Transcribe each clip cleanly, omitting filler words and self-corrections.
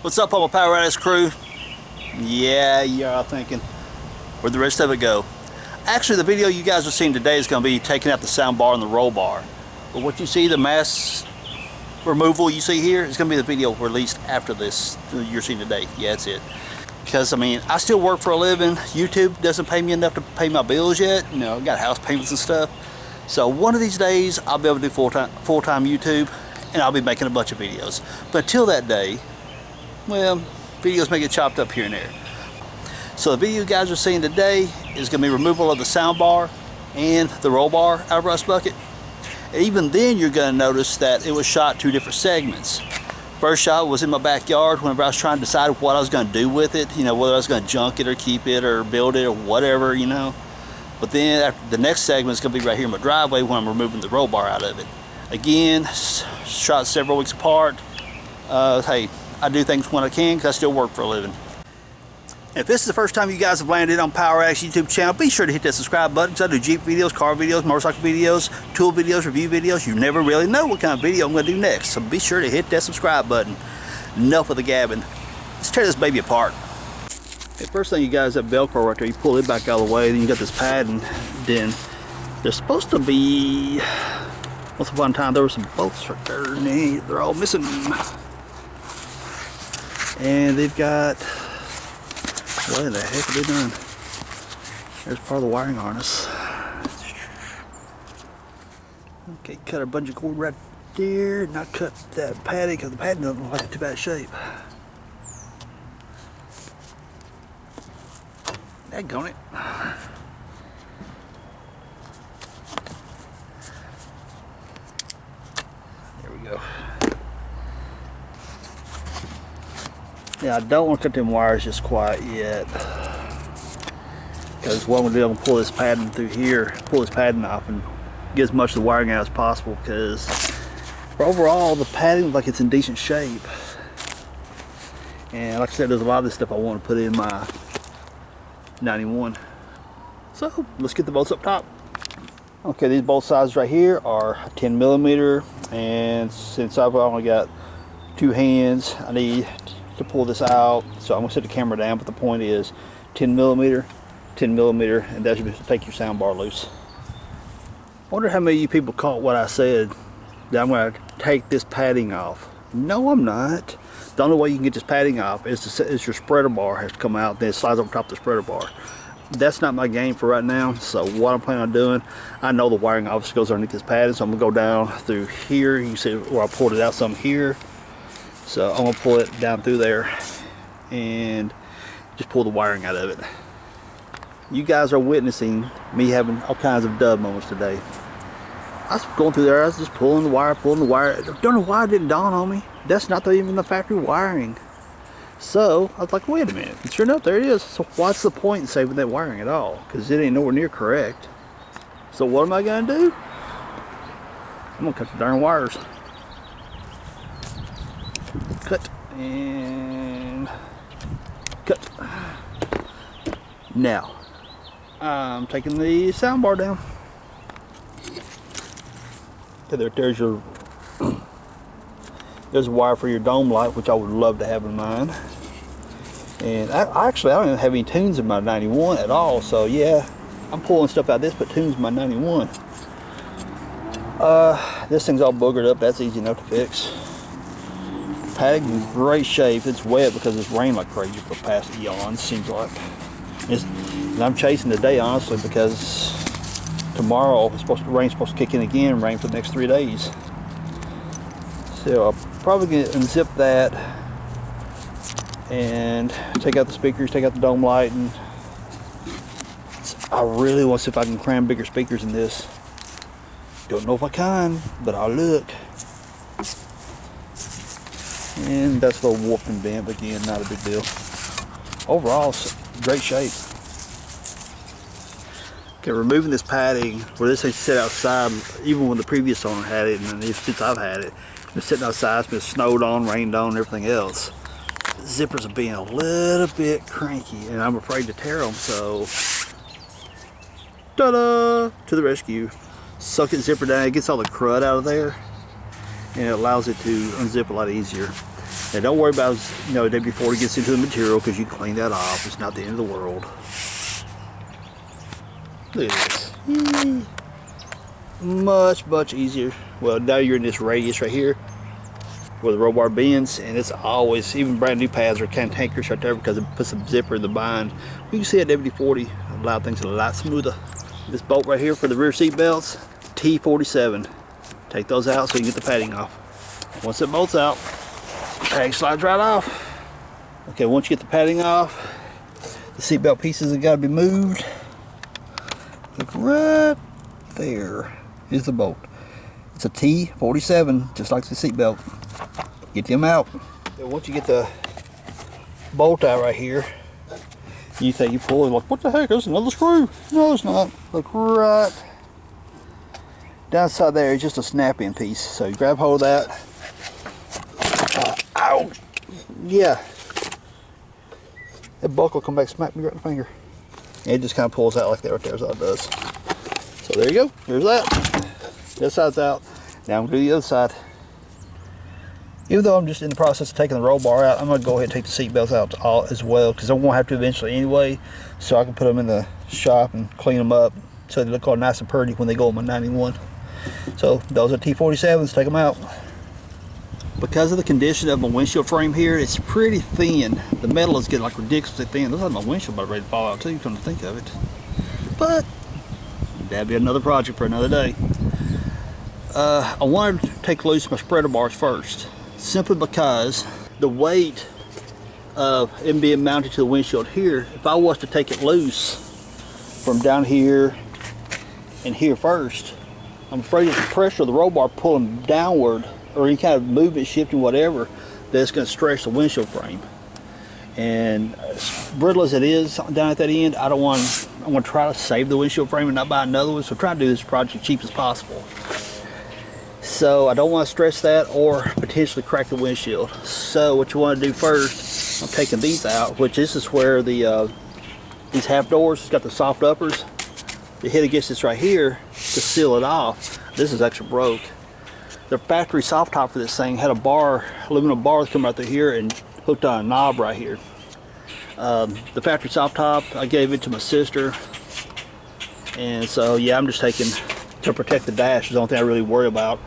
What's up, all my Power Addicts crew? Yeah, you're all thinking, where'd the rest of it go? Actually, the video you guys are seeing today is going to be taking out the sound bar and the roll bar. But what you see, the mass removal you see here, is going to be the video released after this you're seeing today. Yeah, that's it. Because, I mean, I still work for a living. YouTube doesn't pay me enough to pay my bills yet. You know, I got house payments and stuff. So one of these days, I'll be able to do full-time YouTube, and I'll be making a bunch of videos. But until that day, well, videos may get chopped up here and there. So the video you guys are seeing today is going to be removal of the sound bar and the roll bar out of Rust Bucket. And even then, you're going to notice that it was shot two different segments. First shot was in my backyard whenever I was trying to decide what I was going to do with it. You know, whether I was going to junk it or keep it or build it or whatever, you know. But then after the next segment is going to be right here in my driveway when I'm removing the roll bar out of it. Again, shot several weeks apart. Hey, I do things when I can because I still work for a living. If this is the first time you guys have landed on Power Addicts YouTube channel, be sure to hit that subscribe button because I do Jeep videos, car videos, motorcycle videos, tool videos, review videos. You never really know what kind of video I'm going to do next, so be sure to hit that subscribe button. Enough of the gabbing. Let's tear this baby apart. Okay, first thing, you guys, that Velcro right there, you pull it back out of the way, then you got this padding. Then there's supposed to be, once upon a time there were some bolts right there, and they're all missing. And they've got, what the heck have they done? There's part of the wiring harness. Okay, cut a bunch of cord right there. Not cut that padding because the padding doesn't look like it's too bad shape. Daggone it. There we go. Yeah, I don't want to cut them wires just quite yet. Because what I'm going to do, I'm going to pull this padding through here, pull this padding off and get as much of the wiring out as possible because overall the padding looks like it's in decent shape. And like I said, there's a lot of this stuff I want to put in my 91. So let's get the bolts up top. Okay, these bolt sizes right here are 10 millimeter, and since I've only got two hands, I need to pull this out, so I'm going to set the camera down, but the point is 10 millimeter, and that should take your sound bar loose. I wonder how many of you people caught what I said, that I'm going to take this padding off. No, I'm not. The only way you can get this padding off is your spreader bar has to come out, then it slides over top of the spreader bar. That's not my game for right now, so what I'm planning on doing, I know the wiring obviously goes underneath this padding, so I'm going to go down through here. You can see where I pulled it out some here. So I'm going to pull it down through there and just pull the wiring out of it. You guys are witnessing me having all kinds of dub moments today. I was going through there, I was just pulling the wire. I don't know why it didn't dawn on me. That's not even the factory wiring. So I was like, wait a minute. And sure enough, there it is. So what's the point in saving that wiring at all? Because it ain't nowhere near correct. So what am I going to do? I'm going to cut the darn wires. Cut and cut. Now I'm taking the sound bar down. Okay, there's your there's a wire for your dome light, which I would love to have in mine. And I don't even have any tunes in my 91 at all, so yeah, I'm pulling stuff out of this, but tunes in my 91. This thing's all boogered up. That's easy enough to fix. Padding in great shape. It's wet because it's rained like crazy for the past eons, seems like. And I'm chasing the day, honestly, because tomorrow rain's supposed to kick in again and rain for the next 3 days. So I'll probably get unzip that and take out the speakers, take out the dome light, and I really want to see if I can cram bigger speakers in this. Don't know if I can, but I'll look. And that's a little warped and bent, but again, not a big deal. Overall, great shape. Okay, removing this padding, where this thing's set outside, even when the previous owner had it, and since I've had it, it's been sitting outside, it's been snowed on, rained on, and everything else. Zippers are being a little bit cranky, and I'm afraid to tear them, so ta-da! To the rescue. Suck it zipper down, it gets all the crud out of there, and it allows it to unzip a lot easier. Now don't worry about, you know, the day before it gets into the material, because you clean that off. It's not the end of the world. Look at this. Much easier. Well, now you're in this radius right here where the roll bar bends, and it's always, even brand new pads are kind of tankers right there because it puts a zipper in the bind. You can see at WD-40 allow things a lot smoother. This bolt right here for the rear seat belts, T47. Take those out so you can get the padding off. Once it bolts out, the padding slides right off. Okay, once you get the padding off, the seat belt pieces have got to be moved. Look right there. Here's the bolt. It's a T47, just like the seat belt. Get them out. And once you get the bolt out right here, you think you pull it like, what the heck, there's another screw. No, it's not. Look right down inside there, it's just a snap-in piece. So you grab hold of that. Ow! Yeah. That buckle will come back, smack me right in the finger. And it just kind of pulls out like that right there, is all it does. So there you go, there's that. This side's out. Now I'm going to do the other side. Even though I'm just in the process of taking the roll bar out, I'm going to go ahead and take the seat belts out as well, because I'm going to have to eventually anyway, so I can put them in the shop and clean them up so they look all nice and pretty when they go on my 91. So those are T47s, take them out. Because of the condition of my windshield frame here, it's pretty thin. The metal is getting like ridiculously thin. Looks like my windshield about ready to fall out too, come to think of it. But that'd be another project for another day. I wanted to take loose my spreader bars first, simply because the weight of it being mounted to the windshield here, if I was to take it loose from down here and here first, I'm afraid of the pressure of the roll bar pulling downward, or any kind of movement, shifting, whatever, that's going to stretch the windshield frame. And as brittle as it is down at that end, I want to try to save the windshield frame and not buy another one, so try to do this project cheap as possible. So I don't want to stress that or potentially crack the windshield. So what you want to do first, I'm taking these out, which this is where the these half doors, it's got the soft uppers. You hit against this right here to seal it off. This is actually broke. The factory soft top for this thing had a bar, aluminum bar that come out through here and hooked on a knob right here. The factory soft top, I gave it to my sister. And so yeah, I'm just taking to protect the dash is the only thing I really worry about.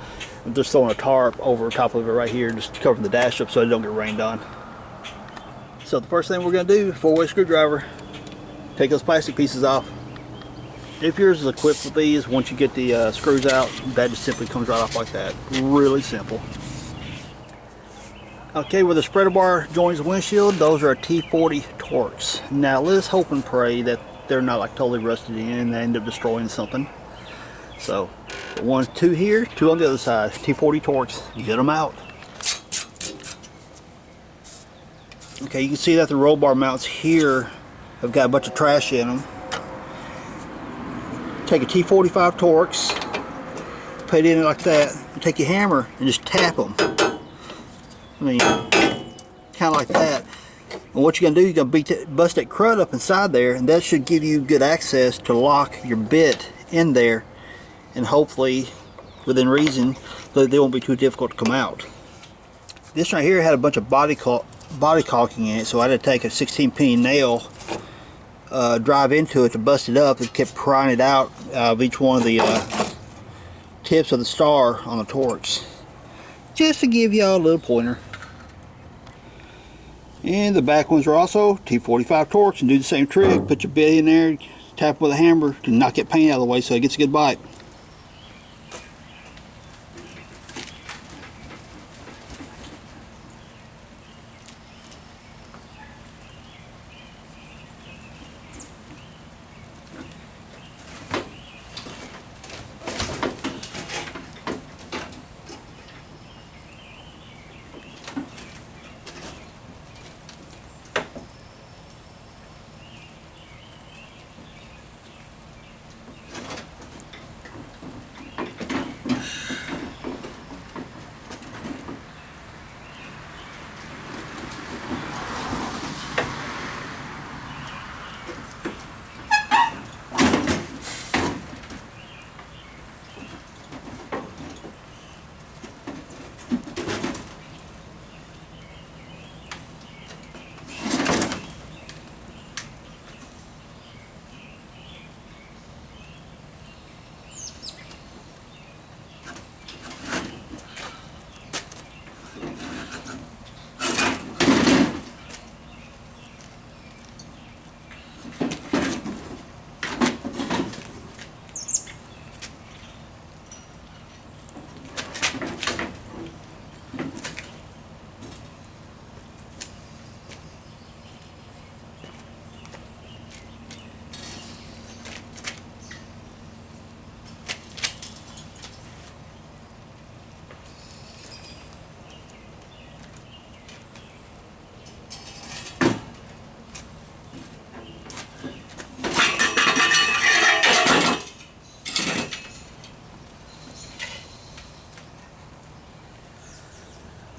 I'm just throwing a tarp over top of it right here, just covering the dash up so it don't get rained on. So the first thing we're going to do, 4-way screwdriver, take those plastic pieces off. If yours is equipped with these, once you get the screws out, that just simply comes right off like that. Really simple. Okay, where the spreader bar joins the windshield, those are T40 Torx. Now let's hope and pray that they're not like totally rusted in and they end up destroying something. So, 1, 2 here, 2 on the other side. T40 Torx, get them out. Okay, you can see that the roll bar mounts here have got a bunch of trash in them. Take a T45 Torx, put it in it like that, and take your hammer and just tap them. I mean, kind of like that. And what you're going to do, you're going to bust that crud up inside there, and that should give you good access to lock your bit in there. And hopefully, within reason, that they won't be too difficult to come out. This right here had a bunch of body caulking in it, so I had to take a 16-penny nail, drive into it to bust it up, and kept prying it out of each one of the tips of the star on the Torx, just to give y'all a little pointer. And the back ones are also T45 Torx, and do the same trick. Put your bit in there, tap it with a hammer to knock that paint out of the way so it gets a good bite.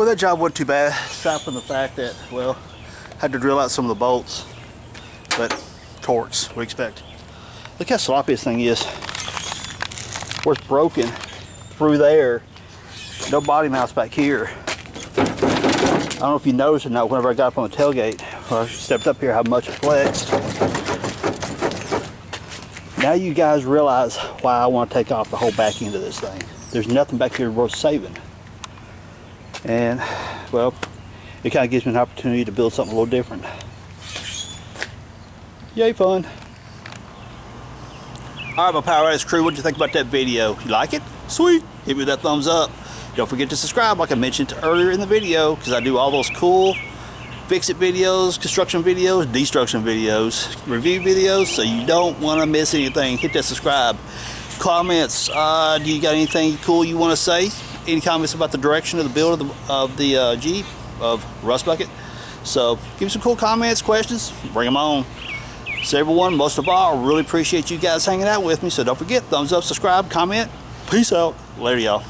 Well, that job wasn't too bad, aside from the fact that, well, had to drill out some of the bolts, but torques, what do you expect? Look how sloppy this thing is. Where it's broken through there, no body mounts back here. I don't know if you noticed or not, whenever I got up on the tailgate, or I stepped up here, how much it flexed. Now you guys realize why I want to take off the whole back end of this thing. There's nothing back here worth saving. And, well, it kind of gives me an opportunity to build something a little different. Yay, fun. Alright, my Power Addicts crew, what did you think about that video? You like it? Sweet! Hit me with that thumbs up. Don't forget to subscribe like I mentioned earlier in the video, because I do all those cool fix-it videos, construction videos, destruction videos, review videos, so you don't want to miss anything. Hit that subscribe. Comments, do you got anything cool you want to say? Any comments about the direction of the build of the Jeep, of Rust Bucket? So give me some cool comments, questions, bring them on. So everyone, most of all, I really appreciate you guys hanging out with me, so don't forget, thumbs up, subscribe, comment. Peace out. Later, y'all.